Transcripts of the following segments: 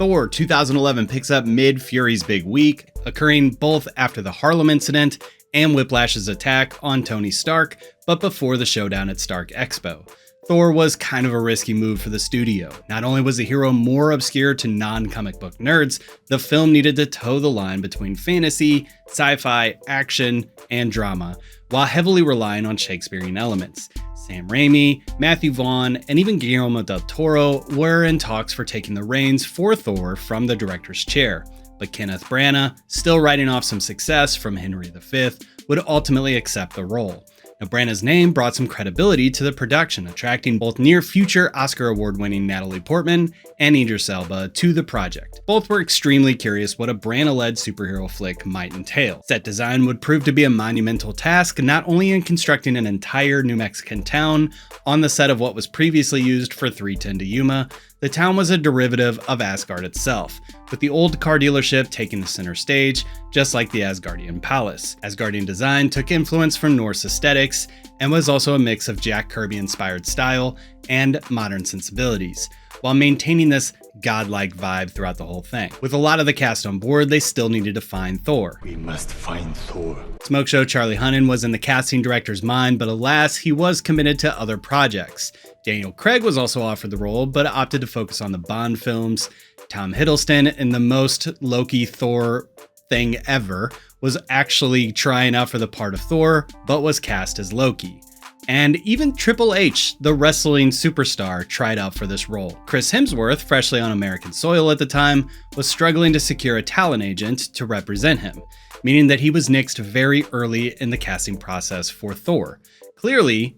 Thor 2011 picks up mid-Fury's big week, occurring both after the Harlem incident and Whiplash's attack on Tony Stark, but before the showdown at Stark Expo. Thor was kind of a risky move for the studio. Not only was the hero more obscure to non-comic book nerds, the film needed to toe the line between fantasy, sci-fi, action, and drama, while heavily relying on Shakespearean elements. Sam Raimi, Matthew Vaughn, and even Guillermo del Toro were in talks for taking the reins for Thor from the director's chair, but Kenneth Branagh, still riding off some success from Henry V, would ultimately accept the role. Now, Branagh's name brought some credibility to the production, attracting both near-future Oscar award-winning Natalie Portman and Idris Elba to the project. Both were extremely curious what a Branagh-led superhero flick might entail. Set design would prove to be a monumental task, not only in constructing an entire New Mexican town on the set of what was previously used for 310 to Yuma. The town was a derivative of Asgard itself, with the old car dealership taking the center stage, just like the Asgardian palace. Asgardian design took influence from Norse aesthetics and was also a mix of Jack Kirby-inspired style and modern sensibilities, while maintaining this godlike vibe throughout the whole thing. With a lot of the cast on board, they still needed to find Thor. We must find Thor. Smoke Show Charlie Hunnam was in the casting director's mind, but alas, he was committed to other projects. Daniel Craig was also offered the role, but opted to focus on the Bond films. Tom Hiddleston, in the most Loki Thor thing ever, was actually trying out for the part of Thor, but was cast as Loki. And even Triple H, the wrestling superstar, tried out for this role. Chris Hemsworth, freshly on American soil at the time, was struggling to secure a talent agent to represent him, meaning that he was nixed very early in the casting process for Thor. Clearly,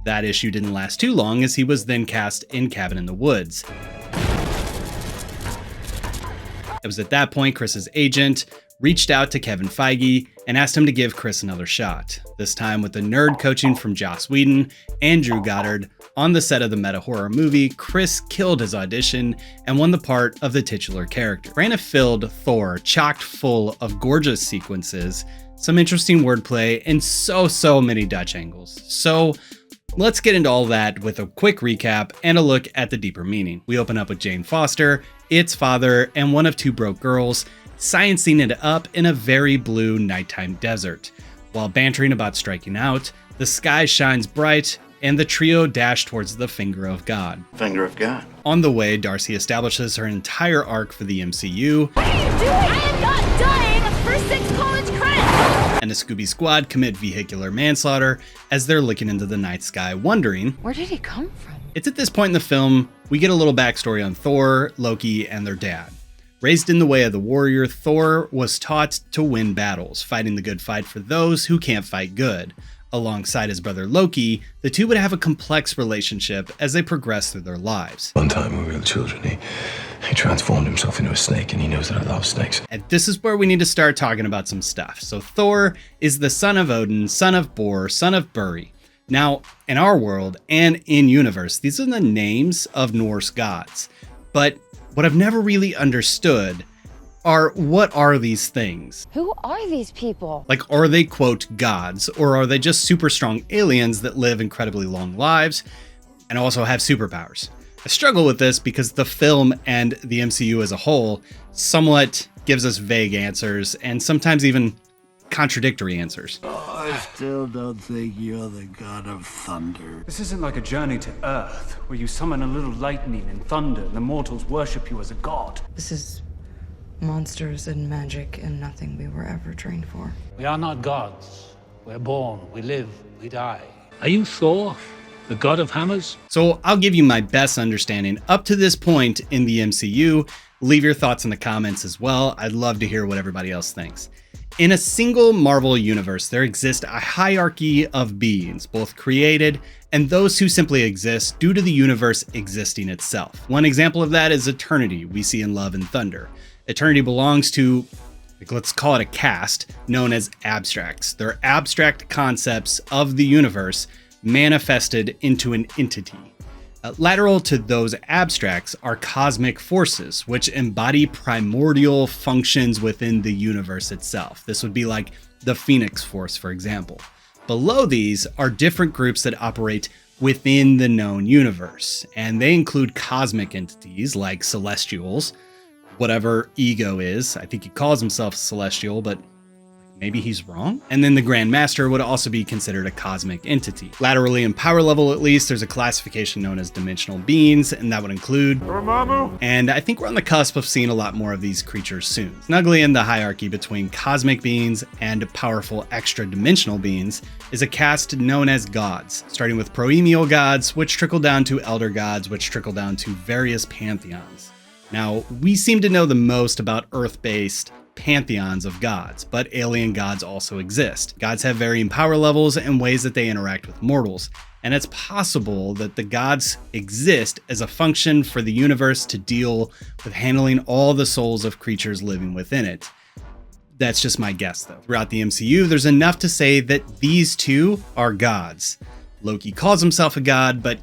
that issue didn't last too long, as he was then cast in Cabin in the Woods. It was at that point Chris's agent reached out to Kevin Feige and asked him to give Chris another shot, this time with the nerd coaching from Joss Whedon and Drew Goddard. On the set of the meta-horror movie, Chris killed his audition and won the part of the titular character. Branagh filled Thor chocked full of gorgeous sequences, some interesting wordplay, and so many Dutch angles. So let's get into all that with a quick recap and a look at the deeper meaning. We open up with Jane Foster, its father, and one of two broke girls, sciencing it up in a very blue nighttime desert. While bantering about striking out, the sky shines bright and the trio dash towards the Finger of God. Finger of God. On the way, Darcy establishes her entire arc for the MCU. What are you doing? I am not dying for 6 college credits! And the Scooby Squad commit vehicular manslaughter as they're looking into the night sky, wondering, where did he come from? It's at this point in the film we get a little backstory on Thor, Loki, and their dad. Raised in the way of the warrior, Thor was taught to win battles, fighting the good fight for those who can't fight good. Alongside his brother Loki, the two would have a complex relationship as they progress through their lives. One time when we were children, he transformed himself into a snake, and he knows that I love snakes. And this is where we need to start talking about some stuff. So Thor is the son of Odin, son of Bor, son of Buri. Now, in our world and in universe, these are the names of Norse gods. But what I've never really understood are, what are these things? Who are these people? Like, are they, quote, gods, or are they just super strong aliens that live incredibly long lives and also have superpowers? I struggle with this because the film and the MCU as a whole somewhat gives us vague answers and sometimes even contradictory answers. I still don't think you're the god of thunder. This isn't like a journey to Earth, where you summon a little lightning and thunder and the mortals worship you as a god. This is monsters and magic and nothing we were ever trained for. We are not gods. We're born, we live, we die. Are you Thor, the god of hammers? So I'll give you my best understanding up to this point in the MCU. Leave your thoughts in the comments as well. I'd love to hear what everybody else thinks. In a single Marvel universe, there exists a hierarchy of beings, both created and those who simply exist due to the universe existing itself. One example of that is Eternity, we see in Love and Thunder. Eternity belongs to, let's call it a caste, known as abstracts. They're abstract concepts of the universe manifested into an entity. Lateral to those abstracts are cosmic forces, which embody primordial functions within the universe itself. This would be like the Phoenix Force, for example. Below these are different groups that operate within the known universe, and they include cosmic entities like celestials, whatever ego is. I think he calls himself celestial, but maybe he's wrong. And then the Grand Master would also be considered a cosmic entity. Laterally in power level, at least, there's a classification known as dimensional beings, and that would include Dormammu. And I think we're on the cusp of seeing a lot more of these creatures soon. Snugly in the hierarchy between cosmic beings and powerful extra-dimensional beings is a caste known as gods, starting with proemial gods, which trickle down to elder gods, which trickle down to various pantheons. Now, we seem to know the most about Earth-based pantheons of gods, but alien gods also exist. Gods have varying power levels and ways that they interact with mortals, and it's possible that the gods exist as a function for the universe to deal with handling all the souls of creatures living within it. That's just my guess, though. Throughout the MCU, there's enough to say that these two are gods. Loki calls himself a god, but,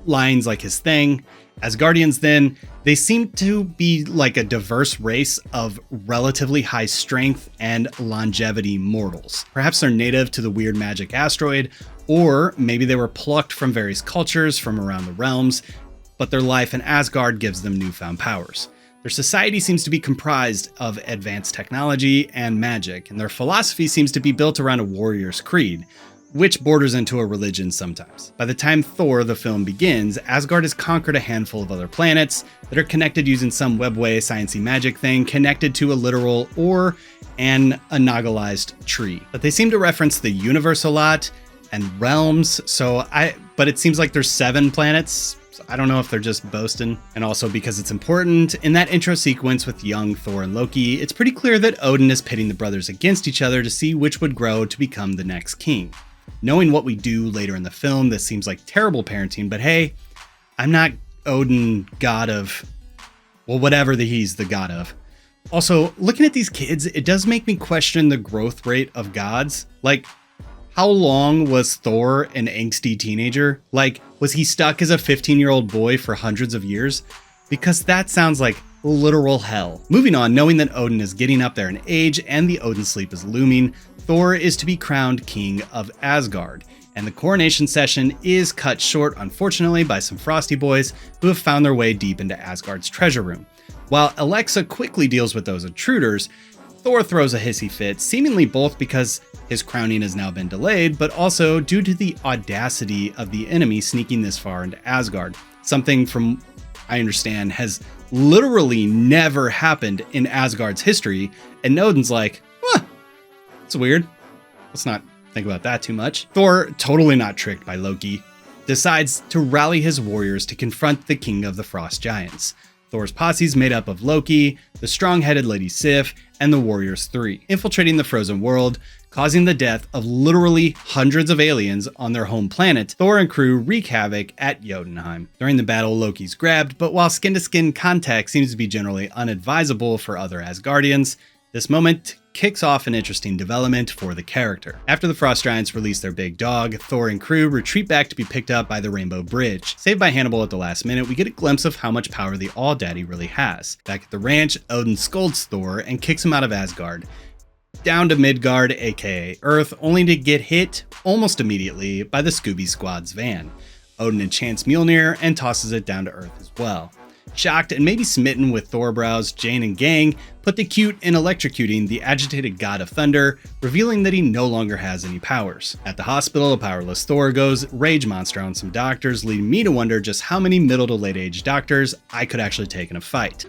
lying's like his thing. Asgardians, then, they seem to be like a diverse race of relatively high strength and longevity mortals. Perhaps they're native to the weird magic asteroid, or maybe they were plucked from various cultures from around the realms, but their life in Asgard gives them newfound powers. Their society seems to be comprised of advanced technology and magic, and their philosophy seems to be built around a warrior's creed, which borders into a religion sometimes. By the time Thor the film begins, Asgard has conquered a handful of other planets that are connected using some webway sciencey magic thing connected to a literal or an anagalized tree. But they seem to reference the universe a lot and realms, but it seems like there's 7 planets. So I don't know if they're just boasting. And also because it's important, in that intro sequence with young Thor and Loki, it's pretty clear that Odin is pitting the brothers against each other to see which would grow to become the next king. Knowing what we do later in the film, this seems like terrible parenting, but hey, I'm not Odin, god of, whatever he's the god of. Also, looking at these kids, it does make me question the growth rate of gods. Like, how long was Thor an angsty teenager? Like, was he stuck as a 15-year-old boy for hundreds of years? Because that sounds like literal hell. Moving on, knowing that Odin is getting up there in age and the Odin sleep is looming, Thor is to be crowned king of Asgard, and the coronation session is cut short, unfortunately, by some frosty boys who have found their way deep into Asgard's treasure room. While Alexa quickly deals with those intruders, Thor throws a hissy fit, seemingly both because his crowning has now been delayed, but also due to the audacity of the enemy sneaking this far into Asgard, something from I understand has literally never happened in Asgard's history, and Odin's like, it's weird. Let's not think about that too much. Thor, totally not tricked by Loki, decides to rally his warriors to confront the king of the Frost Giants. Thor's posse is made up of Loki, the strong-headed Lady Sif, and the Warriors 3, infiltrating the frozen world, causing the death of literally hundreds of aliens on their home planet. Thor and crew wreak havoc at Jotunheim. During the battle, Loki's grabbed, but while skin-to-skin contact seems to be generally unadvisable for other Asgardians, this moment kicks off an interesting development for the character. After the Frost Giants release their big dog, Thor and crew retreat back to be picked up by the Rainbow Bridge. Saved by Hannibal at the last minute, we get a glimpse of how much power the All-Daddy really has. Back at the ranch, Odin scolds Thor and kicks him out of Asgard, down to Midgard, aka Earth, only to get hit almost immediately by the Scooby Squad's van. Odin enchants Mjolnir and tosses it down to Earth as well. Shocked and maybe smitten with Thorbrows, Jane and gang put the cute in electrocuting the agitated god of thunder, revealing that he no longer has any powers. At the hospital, a powerless Thor goes rage monster on some doctors, leading me to wonder just how many middle to late age doctors I could actually take in a fight.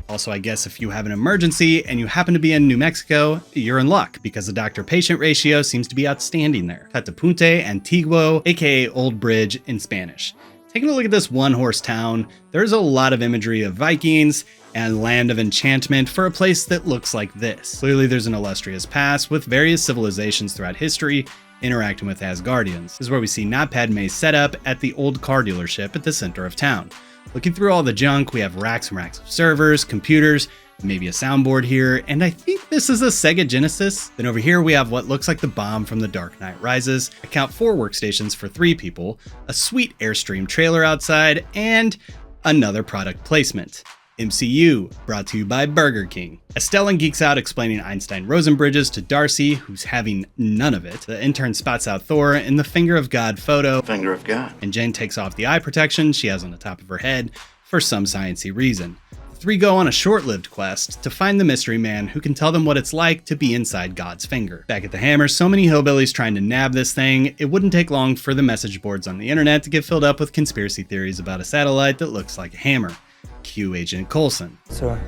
Also, I guess if you have an emergency and you happen to be in New Mexico, you're in luck because the doctor-patient ratio seems to be outstanding there. Cut to Punta Antiguo, aka Old Bridge in Spanish. Taking a look at this one-horse town, there's a lot of imagery of Vikings and land of enchantment for a place that looks like this. Clearly there's an illustrious past with various civilizations throughout history interacting with Asgardians. This is where we see Not Padme's setup at the old car dealership at the center of town. Looking through all the junk, we have racks and racks of servers, computers, maybe a soundboard here, and I think this is a Sega Genesis. Then over here we have what looks like the bomb from The Dark Knight Rises. I count 4 workstations for 3 people, a sweet Airstream trailer outside, and another product placement. MCU, brought to you by Burger King. As Stellan geeks out explaining Einstein-Rosen bridges to Darcy, who's having none of it, the intern spots out Thor in the Finger of God photo. Finger of God. And Jane takes off the eye protection she has on the top of her head for some sciencey reason. three go on a short-lived quest to find the mystery man who can tell them what it's like to be inside God's finger. Back at the Hammer, so many hillbillies trying to nab this thing, it wouldn't take long for the message boards on the internet to get filled up with conspiracy theories about a satellite that looks like a hammer. Cue Agent Coulson. Sir,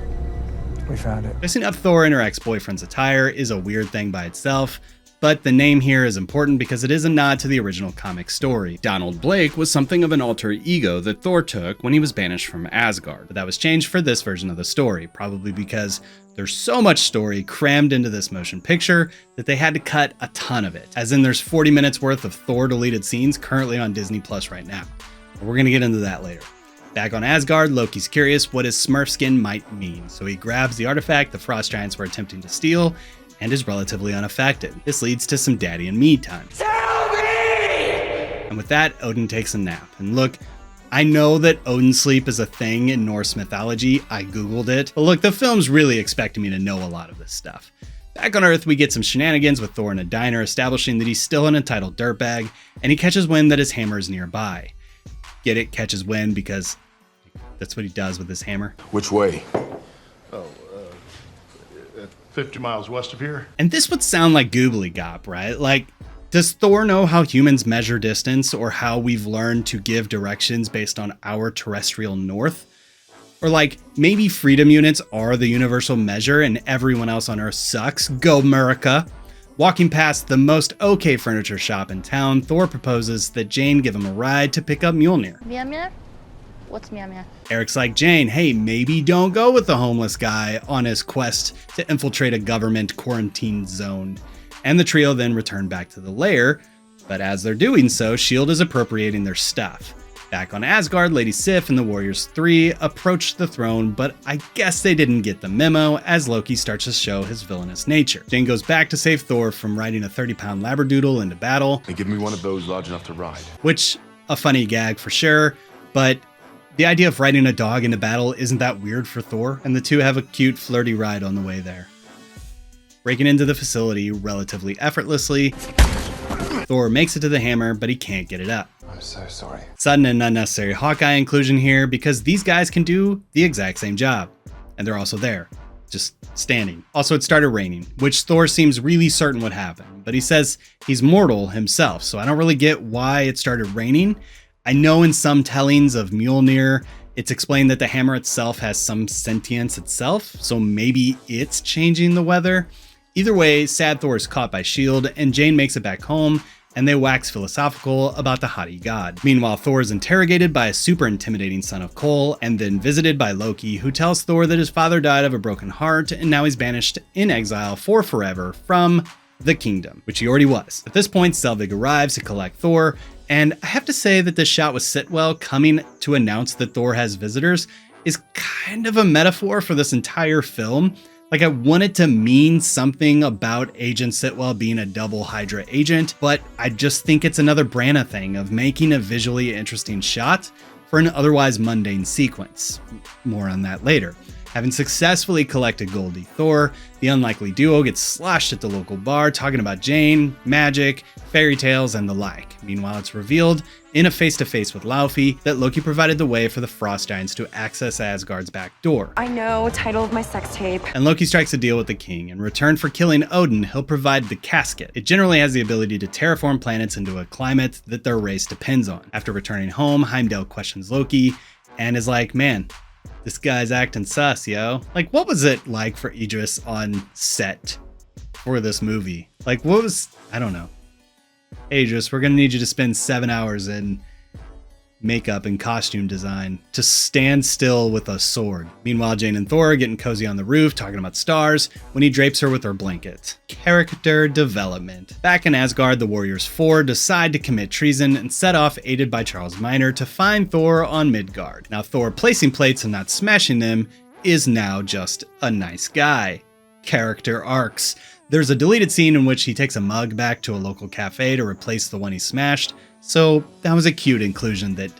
we found it. Dressing up Thor in her ex-boyfriend's attire is a weird thing by itself, but the name here is important because it is a nod to the original comic story. Donald Blake was something of an alter ego that Thor took when he was banished from Asgard, but that was changed for this version of the story, probably because there's so much story crammed into this motion picture that they had to cut a ton of it, as in there's 40 minutes worth of Thor deleted scenes currently on Disney Plus right now. But we're gonna get into that later. Back on Asgard, Loki's curious what his Smurf skin might mean, so he grabs the artifact the Frost Giants were attempting to steal, and is relatively unaffected. This leads to some daddy and me time. Tell me! And with that, Odin takes a nap. And look, I know that Odin sleep is a thing in Norse mythology. I googled it. But look, the film's really expecting me to know a lot of this stuff. Back on Earth, we get some shenanigans with Thor in a diner, establishing that he's still an entitled dirtbag, and he catches wind that his hammer is nearby. Get it? Catches wind because that's what he does with his hammer. Which way? 50 miles west of here. And this would sound like goobly-gop, right? Like, does Thor know how humans measure distance or how we've learned to give directions based on our terrestrial north? Or like, maybe freedom units are the universal measure and everyone else on Earth sucks? Go America! Walking past the most okay furniture shop in town, Thor proposes that Jane give him a ride to pick up Mjolnir. Mjolnir? What's Mjolnir? Eric's like, Jane, hey, maybe don't go with the homeless guy on his quest to infiltrate a government quarantine zone. And the trio then return back to the lair, but as they're doing so, S.H.I.E.L.D. is appropriating their stuff. Back on Asgard, Lady Sif and the Warriors 3 approach the throne, but I guess they didn't get the memo as Loki starts to show his villainous nature. Jane goes back to save Thor from riding a 30-pound labradoodle into battle. And give me one of those large enough to ride. Which, a funny gag for sure, but the idea of riding a dog into battle isn't that weird for Thor, and the two have a cute, flirty ride on the way there. Breaking into the facility relatively effortlessly, Thor makes it to the hammer, but he can't get it up. I'm so sorry. Sudden and unnecessary Hawkeye inclusion here because these guys can do the exact same job, and they're also there, just standing. Also, it started raining, which Thor seems really certain would happen, but he says he's mortal himself, so I don't really get why it started raining. I know in some tellings of Mjolnir, it's explained that the hammer itself has some sentience itself, so maybe it's changing the weather. Either way, sad Thor is caught by S.H.I.E.L.D., and Jane makes it back home, and they wax philosophical about the haughty god. Meanwhile, Thor is interrogated by a super intimidating son of Kol, and then visited by Loki, who tells Thor that his father died of a broken heart, and now he's banished in exile for forever from the kingdom, which he already was. At this point, Selvig arrives to collect Thor, and I have to say that this shot with Sitwell coming to announce that Thor has visitors is kind of a metaphor for this entire film. Like, I wanted to mean something about Agent Sitwell being a double Hydra agent, but I just think it's another Branagh thing of making a visually interesting shot for an otherwise mundane sequence. More on that later. Having successfully collected Goldie Thor, the unlikely duo gets sloshed at the local bar talking about Jane, magic, fairy tales, and the like. Meanwhile, it's revealed in a face-to-face with Laufey that Loki provided the way for the Frost Giants to access Asgard's back door. I know, title of my sex tape. And Loki strikes a deal with the king. In return for killing Odin, he'll provide the casket. It generally has the ability to terraform planets into a climate that their race depends on. After returning home, Heimdall questions Loki and is like, man, this guy's acting sus, yo. Like, what was it like for Idris on set for this movie? Like, what was, I don't know. Hey, Idris, we're gonna need you to spend 7 hours in makeup and costume design to stand still with a sword. Meanwhile, Jane and Thor are getting cozy on the roof talking about stars when he drapes her with her blanket. Character development. Back in Asgard, the Warriors 4 decide to commit treason and set off, aided by Charles Minor, to find Thor on Midgard. Now, Thor placing plates and not smashing them is now just a nice guy. Character arcs. There's a deleted scene in which he takes a mug back to a local cafe to replace the one he smashed, so that was a cute inclusion that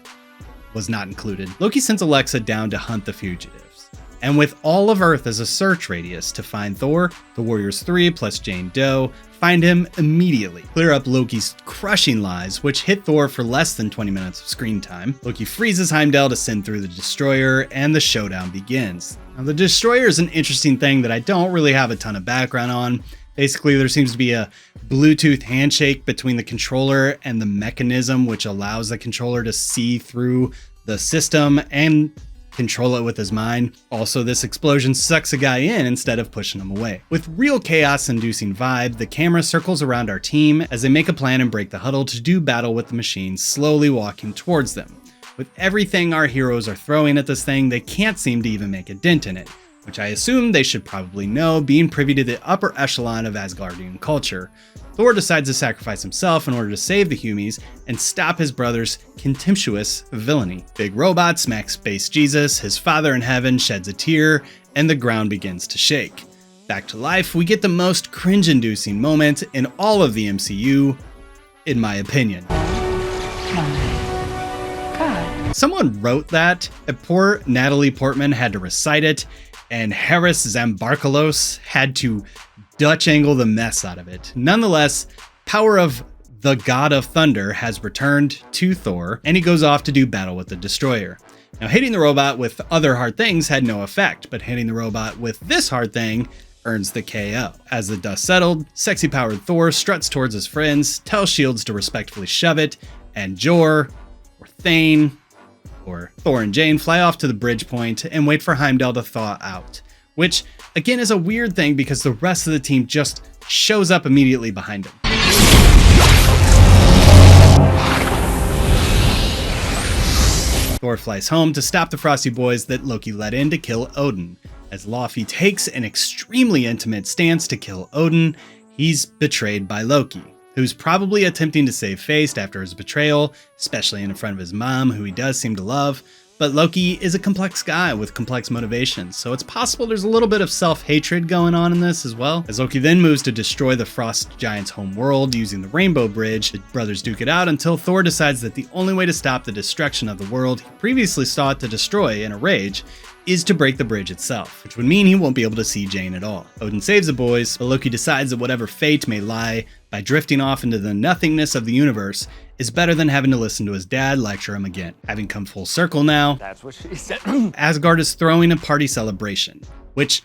was not included. Loki sends Alexa down to hunt the fugitives. And with all of Earth as a search radius to find Thor, the Warriors 3 plus Jane Doe find him immediately, clear up Loki's crushing lies, which hit Thor for less than 20 minutes of screen time. Loki freezes Heimdall to send through the destroyer, and the showdown begins. Now, the destroyer is an interesting thing that I don't really have a ton of background on. Basically, there seems to be a Bluetooth handshake between the controller and the mechanism, which allows the controller to see through the system and control it with his mind. Also, this explosion sucks a guy in instead of pushing him away. With real chaos-inducing vibe, the camera circles around our team as they make a plan and break the huddle to do battle with the machines, slowly walking towards them. With everything our heroes are throwing at this thing, they can't seem to even make a dent in it, which I assume they should probably know, being privy to the upper echelon of Asgardian culture. Thor decides to sacrifice himself in order to save the Humies and stop his brother's contemptuous villainy. Big Robot smacks Space Jesus, his father in heaven sheds a tear, and the ground begins to shake. Back to life, we get the most cringe-inducing moment in all of the MCU, in my opinion. Someone wrote that, and poor Natalie Portman had to recite it, and Harris Zambarkalos had to Dutch angle the mess out of it. Nonetheless, power of the God of Thunder has returned to Thor, and he goes off to do battle with the destroyer. Now, hitting the robot with other hard things had no effect, but hitting the robot with this hard thing earns the KO. As the dust settled, sexy-powered Thor struts towards his friends, tells Shields to respectfully shove it, and Jor, or Thane, or Thor and Jane fly off to the bridge point and wait for Heimdall to thaw out, which again is a weird thing because the rest of the team just shows up immediately behind him. Thor flies home to stop the Frosty Boys that Loki let in to kill Odin. As Laufey takes an extremely intimate stance to kill Odin, he's betrayed by Loki, who's probably attempting to save face after his betrayal, especially in front of his mom, who he does seem to love. But Loki is a complex guy with complex motivations, so it's possible there's a little bit of self-hatred going on in this as well. As Loki then moves to destroy the Frost Giant's home world using the Rainbow Bridge, the brothers duke it out until Thor decides that the only way to stop the destruction of the world he previously sought to destroy in a rage is to break the bridge itself, which would mean he won't be able to see Jane at all. Odin saves the boys, but Loki decides that whatever fate may lie by drifting off into the nothingness of the universe is better than having to listen to his dad lecture him again. Having come full circle now, That's what she said. Asgard is throwing a party celebration, which,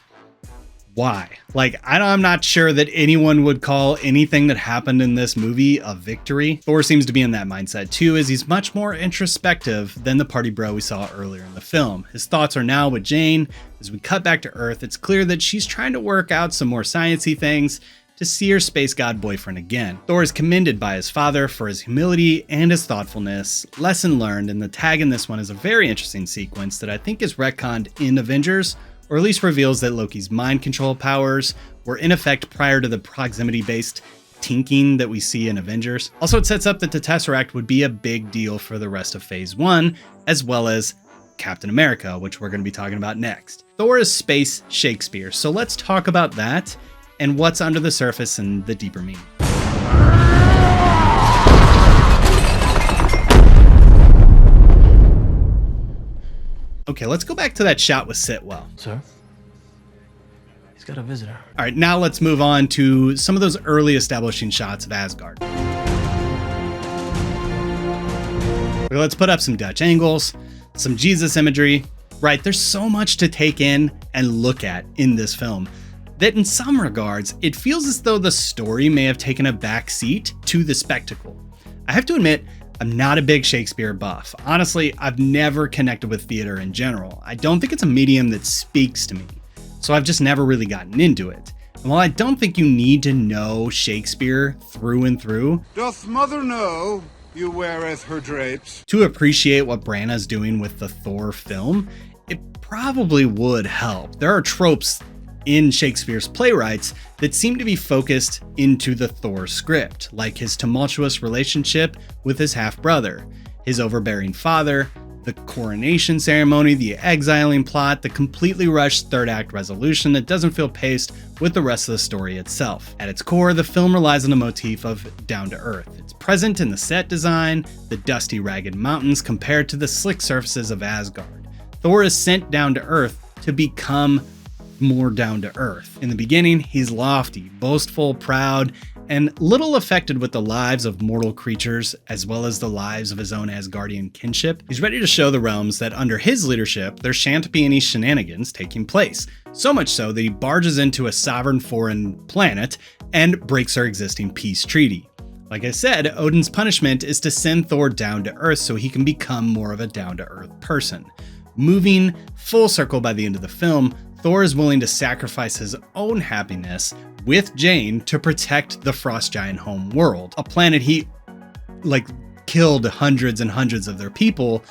why? Like, I'm not sure that anyone would call anything that happened in this movie a victory. Thor seems to be in that mindset too, as he's much more introspective than the party bro we saw earlier in the film. His thoughts are now with Jane. As we cut back to Earth, it's clear that she's trying to work out some more sciencey things to see her space god boyfriend again. Thor is commended by his father for his humility and his thoughtfulness. Lesson learned, and the tag in this one is a very interesting sequence that I think is retconned in Avengers, or at least reveals that Loki's mind control powers were in effect prior to the proximity-based tinking that we see in Avengers. Also, it sets up that the Tesseract would be a big deal for the rest of Phase 1, as well as Captain America, which we're going to be talking about next. Thor is space Shakespeare, so let's talk about that and what's under the surface and the deeper meaning. Okay, let's go back to that shot with Sitwell. Sir? He's got a visitor. All right, now let's move on to some of those early establishing shots of Asgard. Let's put up some Dutch angles, some Jesus imagery. Right, there's so much to take in and look at in this film that in some regards, it feels as though the story may have taken a back seat to the spectacle. I have to admit, I'm not a big Shakespeare buff. Honestly, I've never connected with theater in general. I don't think it's a medium that speaks to me, so I've just never really gotten into it. And while I don't think you need to know Shakespeare through and through, doth mother know you weareth her drapes, to appreciate what Branagh's doing with the Thor film, it probably would help. There are tropes in Shakespeare's playwrights that seem to be focused into the Thor script, like his tumultuous relationship with his half-brother, his overbearing father, the coronation ceremony, the exiling plot, the completely rushed third act resolution that doesn't feel paced with the rest of the story itself. At its core, the film relies on a motif of down to earth. It's present in the set design, the dusty, ragged mountains compared to the slick surfaces of Asgard. Thor is sent down to earth to become more down to earth. In the beginning, he's lofty, boastful, proud, and little affected with the lives of mortal creatures as well as the lives of his own Asgardian kinship, he's ready to show the realms that under his leadership there shan't be any shenanigans taking place. So much so that he barges into a sovereign foreign planet and breaks our existing peace treaty. Like I said, Odin's punishment is to send Thor down to Earth so he can become more of a down-to-earth person. Moving full circle by the end of the film, Thor is willing to sacrifice his own happiness with Jane to protect the frost giant home world, a planet he killed hundreds and hundreds of their people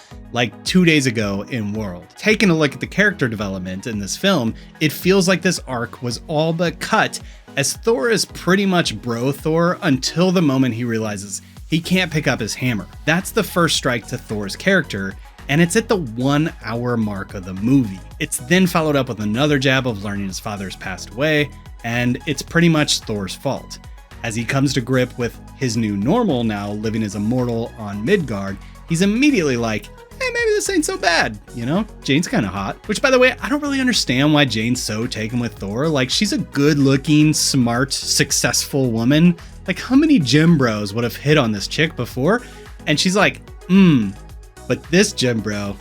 2 days ago in World. Taking a look at the character development in this film, it feels like this arc was all but cut, as Thor is pretty much bro Thor until the moment he realizes he can't pick up his hammer. That's the first strike to Thor's character, and it's at the 1 hour mark of the movie. It's then followed up with another jab of learning his father's passed away, and it's pretty much Thor's fault. As he comes to grip with his new normal now, living as a mortal on Midgard, he's immediately like, hey, maybe this ain't so bad, you know? Jane's kind of hot. Which, by the way, I don't really understand why Jane's so taken with Thor. She's a good-looking, smart, successful woman. How many gym bros would have hit on this chick before? And she's like, but this gym bro,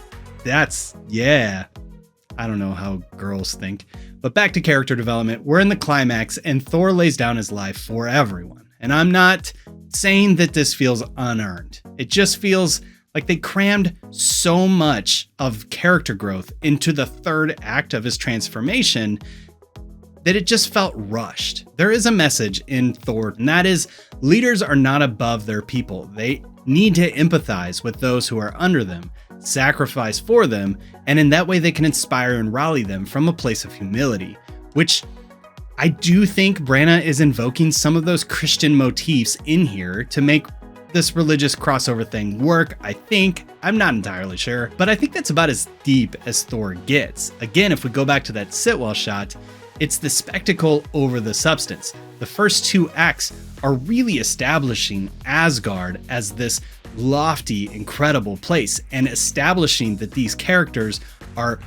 yeah. I don't know how girls think. But back to character development, we're in the climax and Thor lays down his life for everyone. And I'm not saying that this feels unearned. It just feels like they crammed so much of character growth into the third act of his transformation that it just felt rushed. There is a message in Thor, and that is leaders are not above their people. They need to empathize with those who are under them, sacrifice for them, and in that way they can inspire and rally them from a place of humility, which I do think Branagh is invoking some of those Christian motifs in here to make this religious crossover thing work, I think. I'm not entirely sure, but I think that's about as deep as Thor gets. Again, if we go back to that Sitwell shot, it's the spectacle over the substance. The first 2 acts are really establishing Asgard as this lofty, incredible place and establishing that these characters are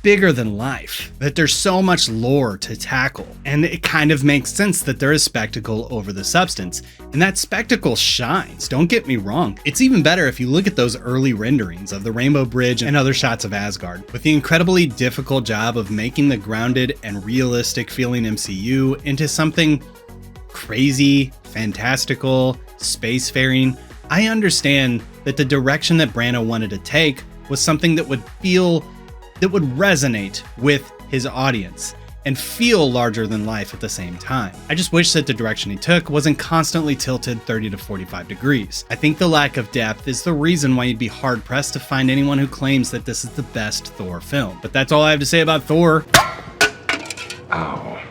bigger than life, that there's so much lore to tackle. And it kind of makes sense that there is spectacle over the substance. And that spectacle shines, don't get me wrong. It's even better if you look at those early renderings of the Rainbow Bridge and other shots of Asgard, with the incredibly difficult job of making the grounded and realistic feeling MCU into something crazy, fantastical, spacefaring. I understand that the direction that Branagh wanted to take was something that would resonate with his audience and feel larger than life at the same time. I just wish that the direction he took wasn't constantly tilted 30 to 45 degrees. I think the lack of depth is the reason why you'd be hard pressed to find anyone who claims that this is the best Thor film. But that's all I have to say about Thor. Ow.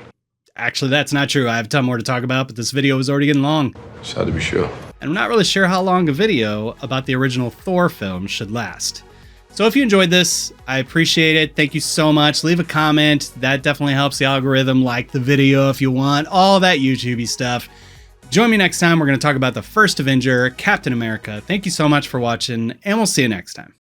Actually, that's not true. I have a ton more to talk about, but this video is already getting long. Sad to be sure. And I'm not really sure how long a video about the original Thor film should last. So if you enjoyed this, I appreciate it. Thank you so much. Leave a comment. That definitely helps the algorithm. Like the video if you want. All that YouTubey stuff. Join me next time. We're going to talk about the first Avenger, Captain America. Thank you so much for watching, and we'll see you next time.